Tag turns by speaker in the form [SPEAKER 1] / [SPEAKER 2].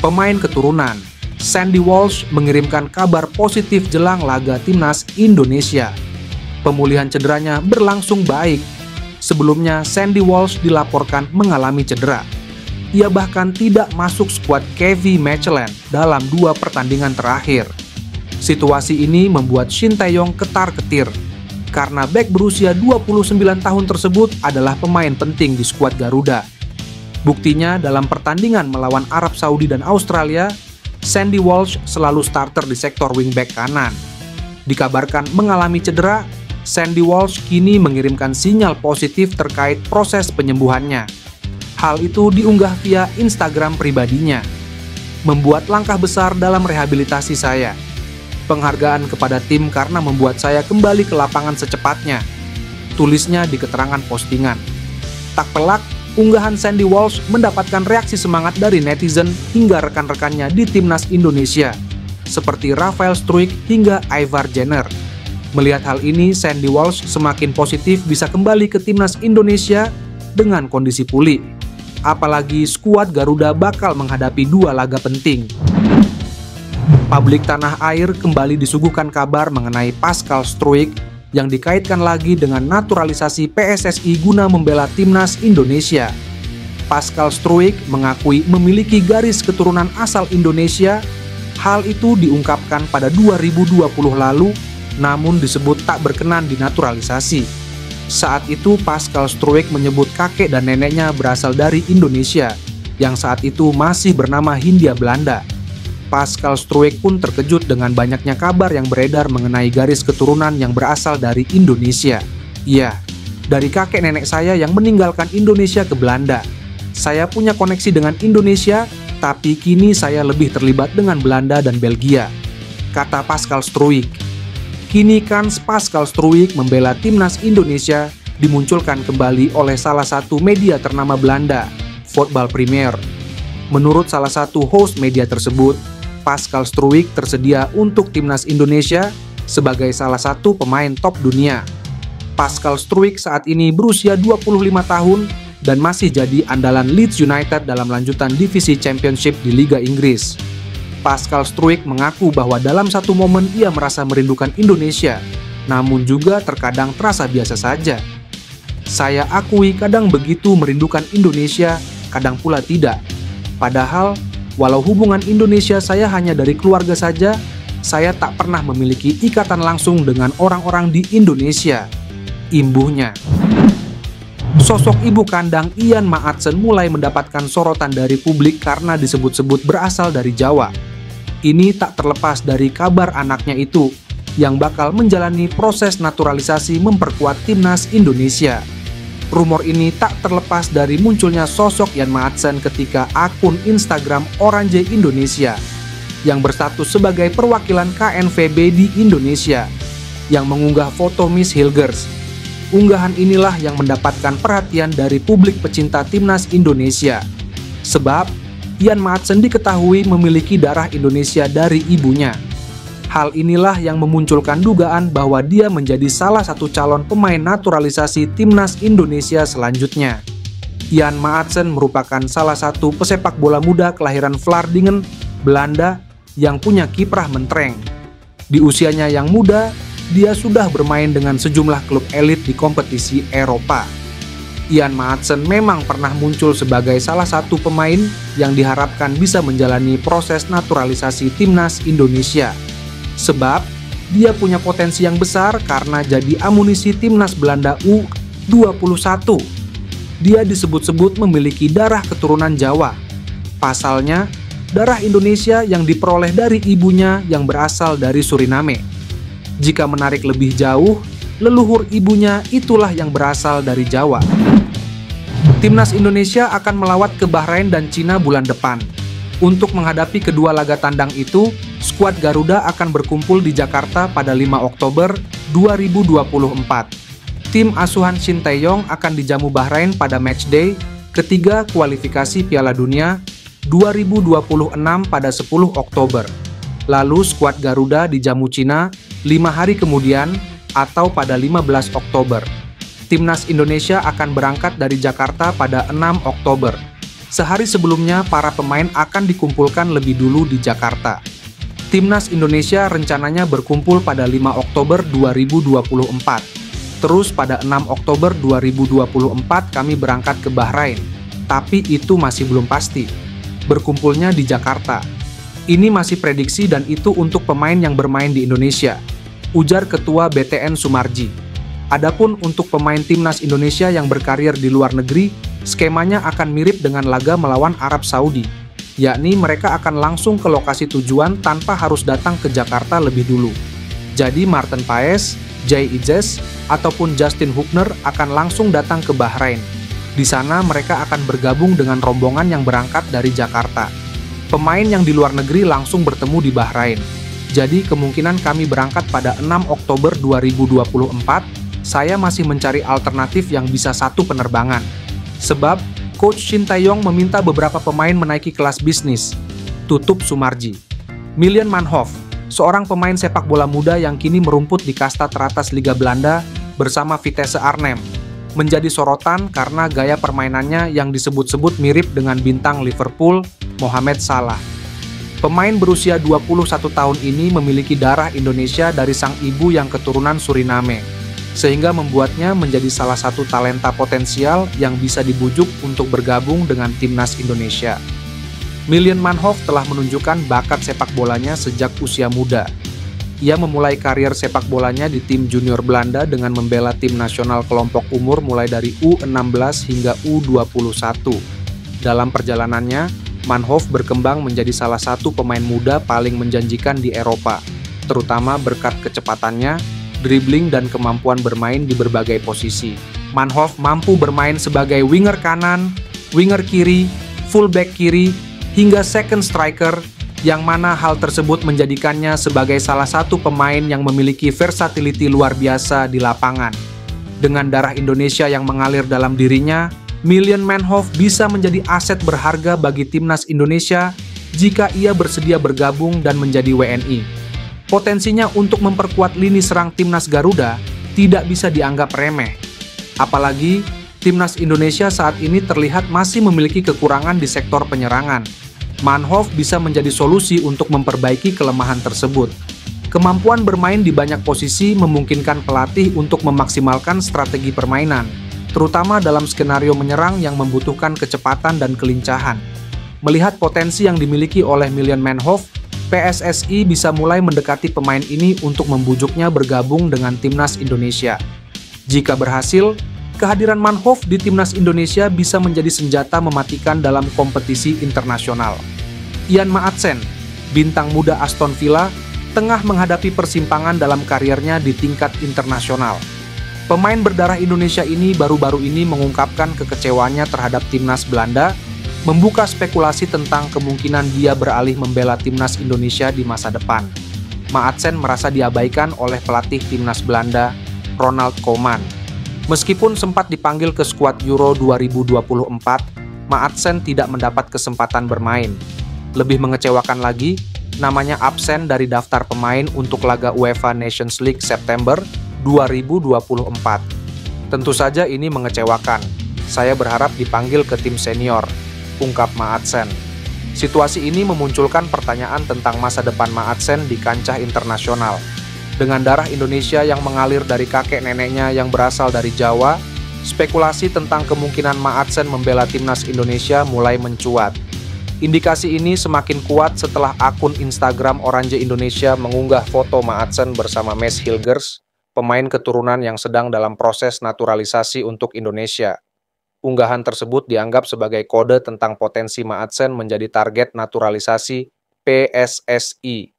[SPEAKER 1] Pemain keturunan Sandy Walsh mengirimkan kabar positif jelang laga timnas Indonesia. Pemulihan cederanya berlangsung baik. Sebelumnya, Sandy Walsh dilaporkan mengalami cedera. Ia bahkan tidak masuk skuad Kevin Mechelen dalam 2 pertandingan terakhir. Situasi ini membuat Shin Tae-yong ketar-ketir, karena bek berusia 29 tahun tersebut adalah pemain penting di skuad Garuda. Buktinya dalam pertandingan melawan Arab Saudi dan Australia, Sandy Walsh selalu starter di sektor wingback kanan. Dikabarkan mengalami cedera, Sandy Walsh kini mengirimkan sinyal positif terkait proses penyembuhannya. Hal itu diunggah via Instagram pribadinya. Membuat langkah besar dalam rehabilitasi saya. Penghargaan kepada tim karena membuat saya kembali ke lapangan secepatnya, tulisnya di keterangan postingan. Tak pelak, unggahan Sandy Walsh mendapatkan reaksi semangat dari netizen hingga rekan-rekannya di timnas Indonesia, seperti Rafael Struijk hingga Ivar Jenner. Melihat hal ini, Sandy Walsh semakin positif bisa kembali ke timnas Indonesia dengan kondisi pulih. Apalagi skuad Garuda bakal menghadapi 2 laga penting. Publik tanah air kembali disuguhkan kabar mengenai Pascal Struijk yang dikaitkan lagi dengan naturalisasi PSSI guna membela timnas Indonesia. Pascal Struijk mengakui memiliki garis keturunan asal Indonesia. Hal itu diungkapkan pada 2020 lalu, namun disebut tak berkenan dinaturalisasi. Saat itu Pascal Struijk menyebut kakek dan neneknya berasal dari Indonesia, yang saat itu masih bernama Hindia Belanda. Pascal Struijk pun terkejut dengan banyaknya kabar yang beredar mengenai garis keturunan yang berasal dari Indonesia. Iya, dari kakek nenek saya yang meninggalkan Indonesia ke Belanda. Saya punya koneksi dengan Indonesia, tapi kini saya lebih terlibat dengan Belanda dan Belgia, kata Pascal Struijk. Kini kans Pascal Struijk membela timnas Indonesia dimunculkan kembali oleh salah satu media ternama Belanda, Voetbal Premier. Menurut salah satu host media tersebut, Pascal Struijk tersedia untuk timnas Indonesia sebagai salah satu pemain top dunia. Pascal Struijk saat ini berusia 25 tahun dan masih jadi andalan Leeds United dalam lanjutan divisi Championship di Liga Inggris. Pascal Struijk mengaku bahwa dalam satu momen ia merasa merindukan Indonesia, namun juga terkadang terasa biasa saja. Saya akui kadang begitu merindukan Indonesia, kadang pula tidak. Padahal, walau hubungan Indonesia saya hanya dari keluarga saja, saya tak pernah memiliki ikatan langsung dengan orang-orang di Indonesia, imbuhnya. Sosok ibu kandang Ian Maatsen mulai mendapatkan sorotan dari publik karena disebut-sebut berasal dari Jawa. Ini tak terlepas dari kabar anaknya itu, yang bakal menjalani proses naturalisasi memperkuat timnas Indonesia. Rumor ini tak terlepas dari munculnya sosok Ian Maatsen ketika akun Instagram Orange Indonesia yang berstatus sebagai perwakilan KNVB di Indonesia yang mengunggah foto Miss Hilgers. Unggahan inilah yang mendapatkan perhatian dari publik pecinta timnas Indonesia. Sebab Ian Maatsen diketahui memiliki darah Indonesia dari ibunya. Hal inilah yang memunculkan dugaan bahwa dia menjadi salah satu calon pemain naturalisasi timnas Indonesia selanjutnya. Ian Maatsen merupakan salah satu pesepak bola muda kelahiran Vlaardingen, Belanda yang punya kiprah mentereng. Di usianya yang muda, dia sudah bermain dengan sejumlah klub elit di kompetisi Eropa. Ian Maatsen memang pernah muncul sebagai salah satu pemain yang diharapkan bisa menjalani proses naturalisasi timnas Indonesia. Sebab dia punya potensi yang besar karena jadi amunisi timnas Belanda U21. Dia disebut-sebut memiliki darah keturunan Jawa. Pasalnya, darah Indonesia yang diperoleh dari ibunya yang berasal dari Suriname. Jika menarik lebih jauh, leluhur ibunya itulah yang berasal dari Jawa. Timnas Indonesia akan melawat ke Bahrain dan Cina bulan depan. Untuk menghadapi kedua laga tandang itu, skuad Garuda akan berkumpul di Jakarta pada 5 Oktober 2024. Tim asuhan Shin Tae-yong akan dijamu Bahrain pada matchday ketiga kualifikasi Piala Dunia 2026 pada 10 Oktober. Lalu skuad Garuda dijamu Cina 5 hari kemudian atau pada 15 Oktober. Timnas Indonesia akan berangkat dari Jakarta pada 6 Oktober. Sehari sebelumnya, para pemain akan dikumpulkan lebih dulu di Jakarta. Timnas Indonesia rencananya berkumpul pada 5 Oktober 2024. Terus pada 6 Oktober 2024 kami berangkat ke Bahrain. Tapi itu masih belum pasti. Berkumpulnya di Jakarta. Ini masih prediksi dan itu untuk pemain yang bermain di Indonesia, ujar Ketua BTN Sumarji. Adapun untuk pemain Timnas Indonesia yang berkarir di luar negeri, skemanya akan mirip dengan laga melawan Arab Saudi, yakni mereka akan langsung ke lokasi tujuan tanpa harus datang ke Jakarta lebih dulu. Jadi Marten Paes, Jay Ijes, ataupun Justin Hubner akan langsung datang ke Bahrain. Di sana mereka akan bergabung dengan rombongan yang berangkat dari Jakarta. Pemain yang di luar negeri langsung bertemu di Bahrain. Jadi kemungkinan kami berangkat pada 6 Oktober 2024, saya masih mencari alternatif yang bisa satu penerbangan. Sebab, Coach Shin Tae-yong meminta beberapa pemain menaiki kelas bisnis. Tutup Sumarji. Milan Manhoef, seorang pemain sepak bola muda yang kini merumput di kasta teratas Liga Belanda bersama Vitesse Arnhem, menjadi sorotan karena gaya permainannya yang disebut-sebut mirip dengan bintang Liverpool, Mohamed Salah. Pemain berusia 21 tahun ini memiliki darah Indonesia dari sang ibu yang keturunan Suriname, sehingga membuatnya menjadi salah satu talenta potensial yang bisa dibujuk untuk bergabung dengan Timnas Indonesia. Milan Manhoef telah menunjukkan bakat sepak bolanya sejak usia muda. Ia memulai karir sepak bolanya di tim junior Belanda dengan membela tim nasional kelompok umur mulai dari U16 hingga U21. Dalam perjalanannya, Manhoef berkembang menjadi salah satu pemain muda paling menjanjikan di Eropa, terutama berkat kecepatannya, dribbling dan kemampuan bermain di berbagai posisi. Manhoef mampu bermain sebagai winger kanan, winger kiri, fullback kiri, hingga second striker, yang mana hal tersebut menjadikannya sebagai salah satu pemain yang memiliki versatility luar biasa di lapangan. Dengan darah Indonesia yang mengalir dalam dirinya, Milan Manhoef bisa menjadi aset berharga bagi Timnas Indonesia jika ia bersedia bergabung dan menjadi WNI. Potensinya untuk memperkuat lini serang Timnas Garuda tidak bisa dianggap remeh. Apalagi, Timnas Indonesia saat ini terlihat masih memiliki kekurangan di sektor penyerangan. Manhoef bisa menjadi solusi untuk memperbaiki kelemahan tersebut. Kemampuan bermain di banyak posisi memungkinkan pelatih untuk memaksimalkan strategi permainan, terutama dalam skenario menyerang yang membutuhkan kecepatan dan kelincahan. Melihat potensi yang dimiliki oleh Milan Manhoef, PSSI bisa mulai mendekati pemain ini untuk membujuknya bergabung dengan Timnas Indonesia. Jika berhasil, kehadiran Manhoef di Timnas Indonesia bisa menjadi senjata mematikan dalam kompetisi internasional. Ian Maatsen, bintang muda Aston Villa, tengah menghadapi persimpangan dalam karirnya di tingkat internasional. Pemain berdarah Indonesia ini baru-baru ini mengungkapkan kekecewaannya terhadap Timnas Belanda, membuka spekulasi tentang kemungkinan dia beralih membela Timnas Indonesia di masa depan. Maatsen merasa diabaikan oleh pelatih Timnas Belanda, Ronald Koeman. Meskipun sempat dipanggil ke skuad Euro 2024, Maatsen tidak mendapat kesempatan bermain. Lebih mengecewakan lagi, namanya absen dari daftar pemain untuk laga UEFA Nations League September 2024. Tentu saja ini mengecewakan. Saya berharap dipanggil ke tim senior, ungkap Maatsen. Situasi ini memunculkan pertanyaan tentang masa depan Maatsen di kancah internasional. Dengan darah Indonesia yang mengalir dari kakek neneknya yang berasal dari Jawa, spekulasi tentang kemungkinan Maatsen membela Timnas Indonesia mulai mencuat. Indikasi ini semakin kuat setelah akun Instagram Oranje Indonesia mengunggah foto Maatsen bersama Mees Hilgers, pemain keturunan yang sedang dalam proses naturalisasi untuk Indonesia. Unggahan tersebut dianggap sebagai kode tentang potensi Maatsen menjadi target naturalisasi PSSI.